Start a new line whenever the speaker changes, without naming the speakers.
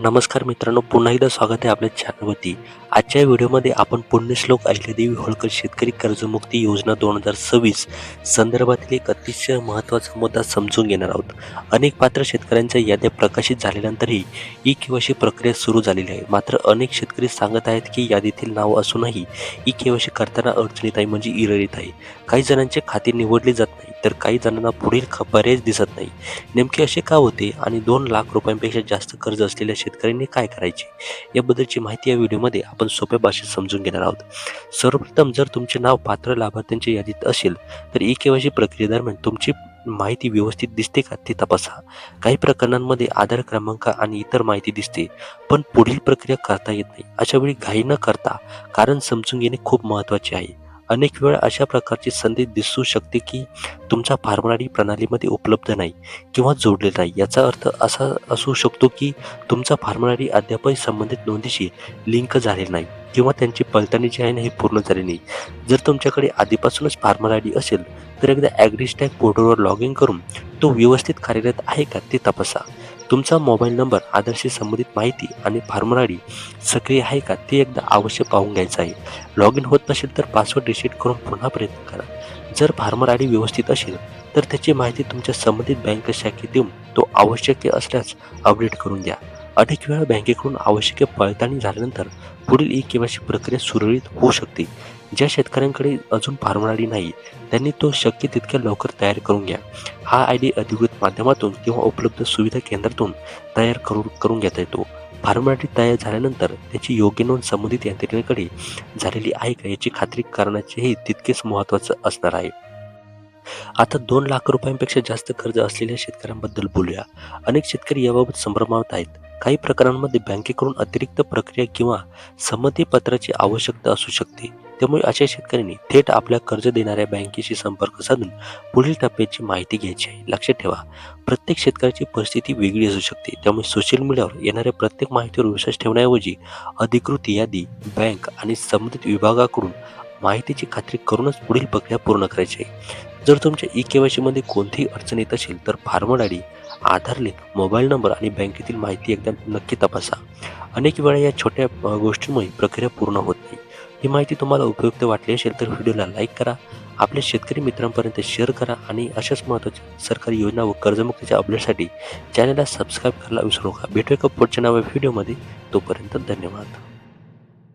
नमस्कार मित्रांनो, पुन्हा एकदा स्वागत आहे आपल्या चॅनलवरती. आजच्या व्हिडिओमध्ये आपण पुण्यश्लोक अहिल्यादेवी होळकर शेतकरी कर्जमुक्ती योजना 2026 संदर्भातील एक अतिशय महत्त्वाचा मुद्दा समजून घेणार आहोत. अनेक पात्र शेतकऱ्यांच्या याद्या प्रकाशित झाल्यानंतरही ई-के.वाय.सी प्रक्रिया सुरू झालेली आहे. मात्र अनेक शेतकरी सांगत आहेत की यादीतील नाव असूनही ई-के.वाय.सी करताना अडचणीत आहे, म्हणजे इरळीत आहे. काही जणांचे खाते निवडले जात नाही, तर काही जणांना पुढील पर्यायच दिसत नाही. नेमके असे का होते आणि 2 लाख रुपयांपेक्षा जास्त कर्ज असलेल्या शेतकऱ्यांनी काय करायचे, याबद्दलची माहिती या व्हिडिओमध्ये आपण सोप्या भाषेत समजून घेणार आहोत. सर्वप्रथम, जर तुमचे नाव पात्र लाभार्थ्यांच्या यादीत असेल तर ई-के.वाय.सी प्रक्रियेदरम्यान तुमची माहिती व्यवस्थित दिसते का ते तपासा. काही प्रकरणांमध्ये आधार क्रमांक आणि इतर माहिती दिसते, पण पुढील प्रक्रिया करता येत नाही. अशा वेळी घाई न करता कारण समजून घेणे खूप महत्त्वाचे आहे. अनेक वेळा अशा प्रकारची संधी दिसू शकते की तुमचा फार्म आय डी प्रणालीमध्ये उपलब्ध नाही किंवा जोडलेला नाही. याचा अर्थ असा असू शकतो की तुमचा फार्म आय डी अद्यापही संबंधित नोंदीशी लिंक झालेला नाही किंवा त्यांची पडताळणी जी आहे ना, ही पूर्ण झाली नाही. जर तुमच्याकडे आधीपासूनच फार्म आय डी असेल तर एकदा ॲग्रीस्टॅग पोर्टलवर लॉग इन करून तो व्यवस्थित कार्यरत आहे का ते तपासा. तुमचा मोबाईल नंबर, आधारशी संबंधित माहिती आणि फार्म आय डी सक्रिय आहे का ते एकदा अवश्य पाहून घ्यायचं आहे. लॉग इन होत नसेल तर पासवर्ड रिसेट करून पुन्हा प्रयत्न करा. जर फार्मर आय डी व्यवस्थित असेल तर त्याची माहिती तुमच्या संबंधित बँक शाखेत देऊन तो आवश्यक असल्यास अपडेट करून द्या. अनेक वेळा बँकेकडून आवश्यक पडताळणी झाल्यानंतर पुढील ई-के.वाय.सी प्रक्रिया सुरळीत होऊ शकते. ज्या शेतकऱ्यांकडे अजून फार्मर आय डी नाही त्यांनी तो शक्य तितक्या लवकर तयार करून घ्या. हा आय डी अधिकृत माध्यमातून किंवा उपलब्ध सुविधा केंद्रातून तयार करून घेता येतो. फार्मर आय डी तयार झाल्यानंतर त्याची योग्य नोंद संबंधित यंत्रणेकडे झालेली आहे का याची खात्री करण्याचेही तितकेच महत्त्वाचं असणार आहे. आता 2 लाख रुपयांपेक्षा जास्त कर्ज असलेल्या शेतकऱ्यांबद्दल बोलूया. अनेक शेतकरी याबाबत संभ्रमात आहेत. काही प्रकरणांमध्ये बँकेकडून अतिरिक्त प्रक्रिया किंवा संमतीपत्राची आवश्यकता असू शकते. त्यामुळे अशा शेतकऱ्यांनी थेट आपल्या कर्ज देणाऱ्या बँकेशी संपर्क साधून पुढील टप्प्याची माहिती घ्यायची आहे. लक्षात ठेवा, प्रत्येक शेतकऱ्याची परिस्थिती वेगळी असू शकते. त्यामुळे सोशल मीडियावर येणाऱ्या प्रत्येक माहितीवर विश्वास ठेवण्याऐवजी अधिकृत यादी, बँक आणि संबंधित विभागाकडून माहितीची खात्री करूनच पुढील प्रक्रिया पूर्ण करायची आहे. जर तुमच्या ई-के.वाय.सी मध्ये कोणतीही अडचण येत असेल तर farmer I D, Aadhaar link, mobile number आणि बँकेतील माहिती एकदा नक्की तपासा. अनेक वेळा या छोट्या गोष्टींमुळे प्रक्रिया पूर्ण होत नाही. ही माहिती तुम्हाला उपयुक्त वाटली असेल तर व्हिडिओला लाईक करा, आपल्या शेतकरी मित्रांपर्यंत शेअर करा आणि अशाच महत्त्वाच्या सरकारी योजना व कर्जमुक्तीच्या अपडेटसाठी चॅनलला सबस्क्राईब करायला विसरू नका. भेटूया का पुढच्या नव्या व्हिडिओमध्ये. तोपर्यंत धन्यवाद.